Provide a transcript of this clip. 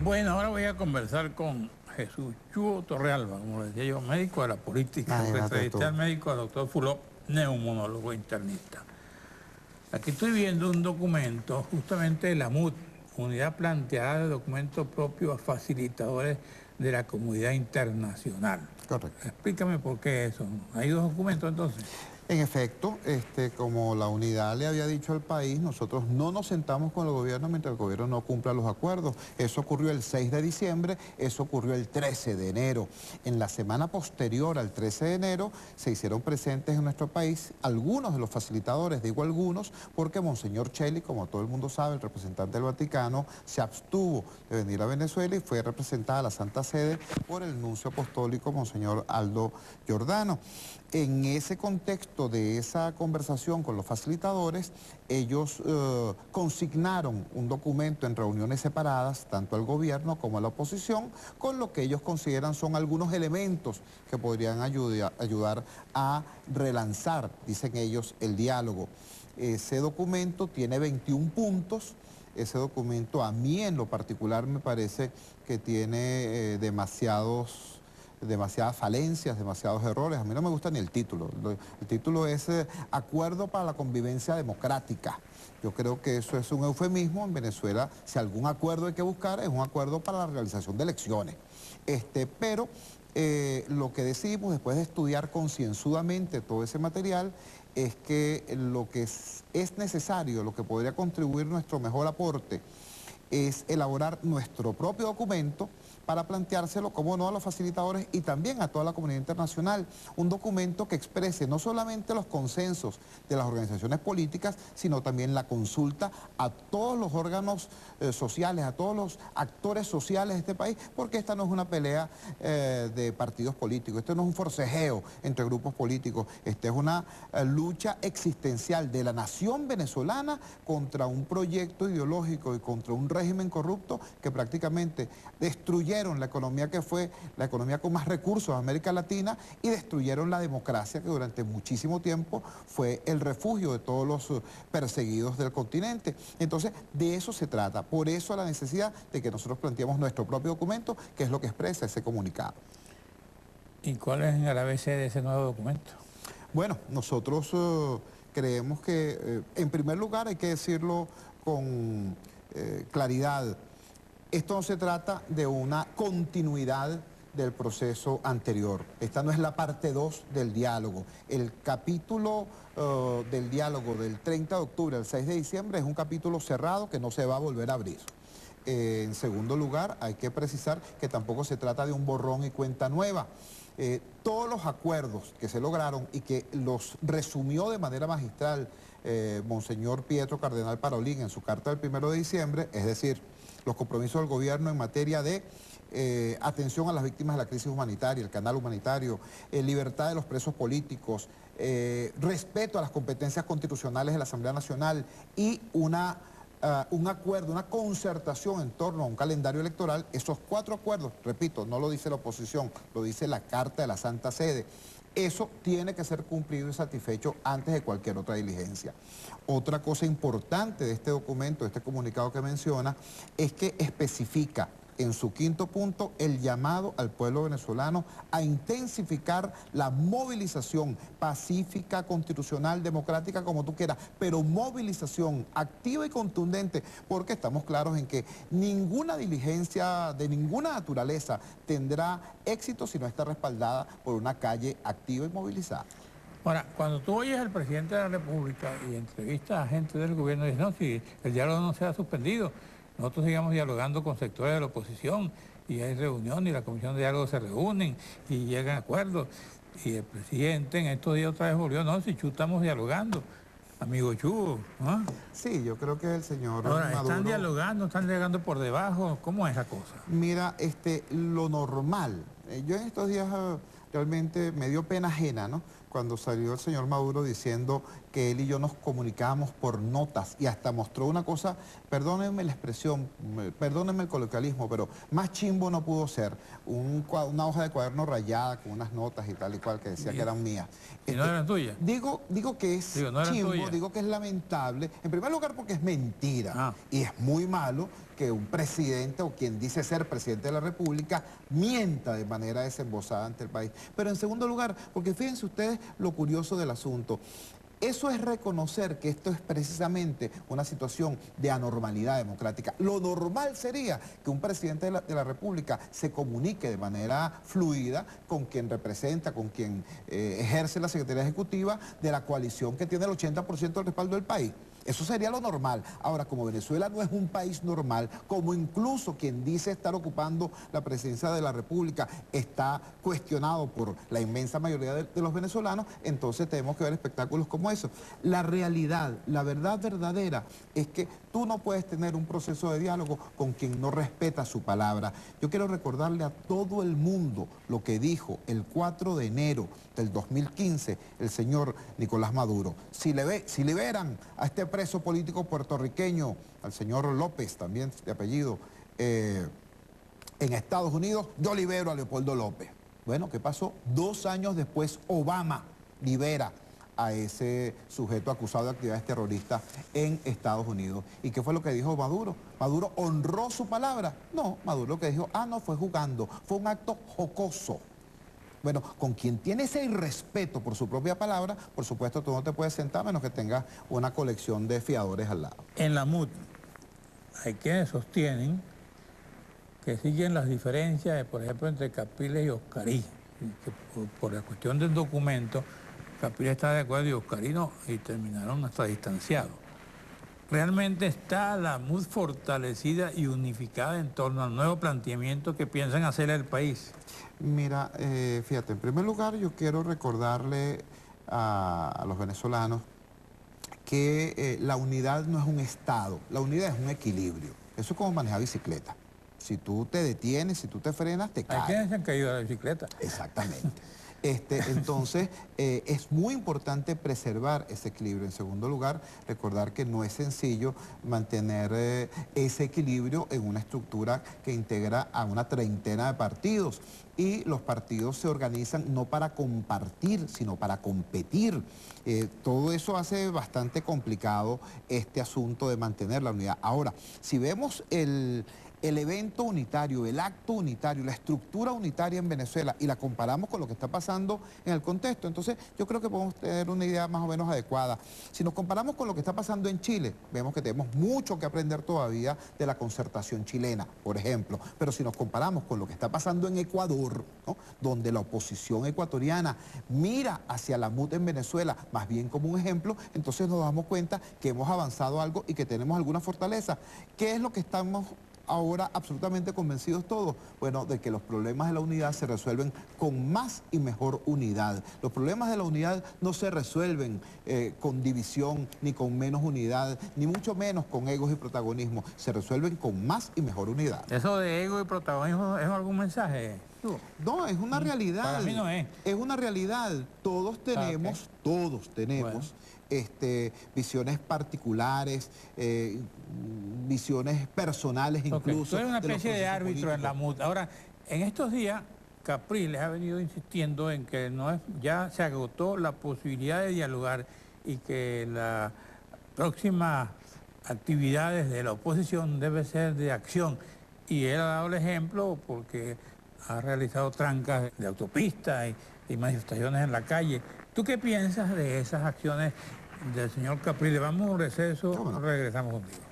Bueno, ahora voy a conversar con Jesús Chuo Torrealba, como le decía yo, médico de la política. Entrevisté al médico, al doctor Fulop, neumonólogo internista. Aquí estoy viendo un documento justamente de la MUD, Unidad Planteada de Documentos Propios a Facilitadores de la Comunidad Internacional. Correcto. Explícame por qué eso. ¿Hay dos documentos entonces? En efecto, como la unidad le había dicho al país, nosotros no nos sentamos con el gobierno mientras el gobierno no cumpla los acuerdos. Eso ocurrió el 6 de diciembre, eso ocurrió el 13 de enero. En la semana posterior al 13 de enero se hicieron presentes en nuestro país algunos de los facilitadores, digo algunos, porque Monseñor Cheli, como todo el mundo sabe, el representante del Vaticano, se abstuvo de venir a Venezuela y fue representada a la Santa Sede por el nuncio apostólico Monseñor Aldo Giordano. En ese contexto de esa conversación con los facilitadores, ellos consignaron un documento en reuniones separadas, tanto al gobierno como a la oposición, con lo que ellos consideran son algunos elementos que podrían ayudar a relanzar, dicen ellos, el diálogo. Ese documento tiene 21 puntos. Ese documento a mí en lo particular me parece que tiene demasiadas falencias, demasiados errores. A mí no me gusta ni el título. El título es Acuerdo para la Convivencia Democrática. Yo creo que eso es un eufemismo. En Venezuela, si algún acuerdo hay que buscar, es un acuerdo para la realización de elecciones. Pero lo que decidimos después de estudiar concienzudamente todo ese material es que lo que es necesario, lo que podría contribuir nuestro mejor aporte, es elaborar nuestro propio documento para planteárselo, como no, a los facilitadores y también a toda la comunidad internacional. Un documento que exprese no solamente los consensos de las organizaciones políticas, sino también la consulta a todos los órganos sociales, a todos los actores sociales de este país, porque esta no es una pelea de partidos políticos, esto no es un forcejeo entre grupos políticos, esta es una lucha existencial de la nación venezolana contra un proyecto ideológico y contra un régimen corrupto que prácticamente destruyeron la economía que fue la economía con más recursos de América Latina y destruyeron la democracia que durante muchísimo tiempo fue el refugio de todos los perseguidos del continente. Entonces, de eso se trata. Por eso la necesidad de que nosotros planteemos nuestro propio documento, que es lo que expresa ese comunicado. ¿Y cuál es el ABC de ese nuevo documento? Bueno, nosotros creemos que, en primer lugar, hay que decirlo con claridad. Esto no se trata de una continuidad del proceso anterior. Esta no es la parte 2 del diálogo. El capítulo del diálogo del 30 de octubre al 6 de diciembre es un capítulo cerrado que no se va a volver a abrir. En segundo lugar, hay que precisar que tampoco se trata de un borrón y cuenta nueva. Todos los acuerdos que se lograron y que los resumió de manera magistral Monseñor Pietro Cardenal Parolin en su carta del 1 de diciembre, es decir, los compromisos del gobierno en materia de atención a las víctimas de la crisis humanitaria, el canal humanitario, libertad de los presos políticos, respeto a las competencias constitucionales de la Asamblea Nacional y un acuerdo, una concertación en torno a un calendario electoral. Esos 4 acuerdos, repito, no lo dice la oposición, lo dice la Carta de la Santa Sede. Eso tiene que ser cumplido y satisfecho antes de cualquier otra diligencia. Otra cosa importante de este documento, de este comunicado que menciona, es que especifica en su 5º punto el llamado al pueblo venezolano a intensificar la movilización pacífica, constitucional, democrática, como tú quieras, pero movilización activa y contundente, porque estamos claros en que ninguna diligencia de ninguna naturaleza tendrá éxito si no está respaldada por una calle activa y movilizada. Ahora, cuando tú oyes al presidente de la República y entrevistas a gente del gobierno, dices, no, si el diálogo no se ha suspendido, nosotros sigamos dialogando con sectores de la oposición y hay reuniones y la comisión de diálogo se reúnen y llegan a acuerdos. Y el presidente en estos días otra vez volvió, no, si Chu estamos dialogando, amigo Chu. ¿Ah? Sí, yo creo que el señor Ahora, Maduro... están dialogando por debajo, ¿cómo es la cosa? Mira, lo normal, yo en estos días realmente me dio pena ajena, ¿no? Cuando salió el señor Maduro diciendo que él y yo nos comunicábamos por notas y hasta mostró una cosa, perdónenme la expresión, perdónenme el coloquialismo, pero más chimbo no pudo ser, una hoja de cuaderno rayada con unas notas y tal y cual que decía que eran mías. ¿Y no eran tuyas? Digo que es no chimbo, tuyas. digo que es lamentable, en primer lugar porque es mentira y es muy malo que un presidente o quien dice ser presidente de la República mienta de manera desembosada ante el país. Pero en segundo lugar, porque fíjense ustedes lo curioso del asunto, eso es reconocer que esto es precisamente una situación de anormalidad democrática. Lo normal sería que un presidente de la República se comunique de manera fluida con quien representa, con quien ejerce la Secretaría Ejecutiva de la coalición que tiene el 80% del respaldo del país. Eso sería lo normal. Ahora, como Venezuela no es un país normal, como incluso quien dice estar ocupando la presidencia de la República está cuestionado por la inmensa mayoría de los venezolanos, entonces tenemos que ver espectáculos como eso. La realidad, la verdad verdadera es que tú no puedes tener un proceso de diálogo con quien no respeta su palabra. Yo quiero recordarle a todo el mundo lo que dijo el 4 de enero del 2015 el señor Nicolás Maduro. Si liberan a este preso político puertorriqueño, al señor López, también de apellido, en Estados Unidos, yo libero a Leopoldo López. Bueno, ¿qué pasó? 2 años después, Obama libera a ese sujeto acusado de actividades terroristas en Estados Unidos. ¿Y qué fue lo que dijo Maduro? ¿Maduro honró su palabra? No, Maduro lo que dijo, no fue jugando, fue un acto jocoso. Bueno, con quien tiene ese irrespeto por su propia palabra, por supuesto tú no te puedes sentar menos que tengas una colección de fiadores al lado. En la MUD hay quienes sostienen que siguen las diferencias, por ejemplo, entre Capriles y Oscarí, que por la cuestión del documento, Capriles está de acuerdo y Oscarí no, y terminaron hasta distanciados. ¿Realmente está la MUD fortalecida y unificada en torno al nuevo planteamiento que piensan hacer al país? Mira, fíjate, en primer lugar yo quiero recordarle a los venezolanos que la unidad no es un estado, la unidad es un equilibrio. Eso es como manejar bicicleta. Si tú te detienes, si tú te frenas, te caes. Hay quienes se han caído de la bicicleta. Exactamente. Entonces, es muy importante preservar ese equilibrio. En segundo lugar, recordar que no es sencillo mantener ese equilibrio en una estructura que integra a una treintena de partidos. Y los partidos se organizan no para compartir, sino para competir. Todo eso hace bastante complicado este asunto de mantener la unidad. Ahora, si vemos el evento unitario, el acto unitario, la estructura unitaria en Venezuela y la comparamos con lo que está pasando en el contexto, entonces yo creo que podemos tener una idea más o menos adecuada. Si nos comparamos con lo que está pasando en Chile, vemos que tenemos mucho que aprender todavía de la concertación chilena, por ejemplo, pero si nos comparamos con lo que está pasando en Ecuador, ¿no?, donde la oposición ecuatoriana mira hacia la MUD en Venezuela más bien como un ejemplo, entonces nos damos cuenta que hemos avanzado algo y que tenemos alguna fortaleza. ¿Qué es lo que estamos ahora absolutamente convencidos todos? Bueno, de que los problemas de la unidad se resuelven con más y mejor unidad. Los problemas de la unidad no se resuelven con división, ni con menos unidad, ni mucho menos con egos y protagonismo. Se resuelven con más y mejor unidad. ¿Eso de ego y protagonismo es algún mensaje? No, es una realidad. Para mí no es. Es una realidad. Todos tenemos, bueno, visiones particulares, visiones personales incluso. Tú eres una especie de árbitro en la MUD. Ahora, en estos días, Capriles ha venido insistiendo en que ya se agotó la posibilidad de dialogar y que las próximas actividades de la oposición debe ser de acción. Y él ha dado el ejemplo porque ha realizado trancas de autopistas y manifestaciones en la calle. ¿Tú qué piensas de esas acciones del señor Capriles? Vamos a un receso, regresamos contigo.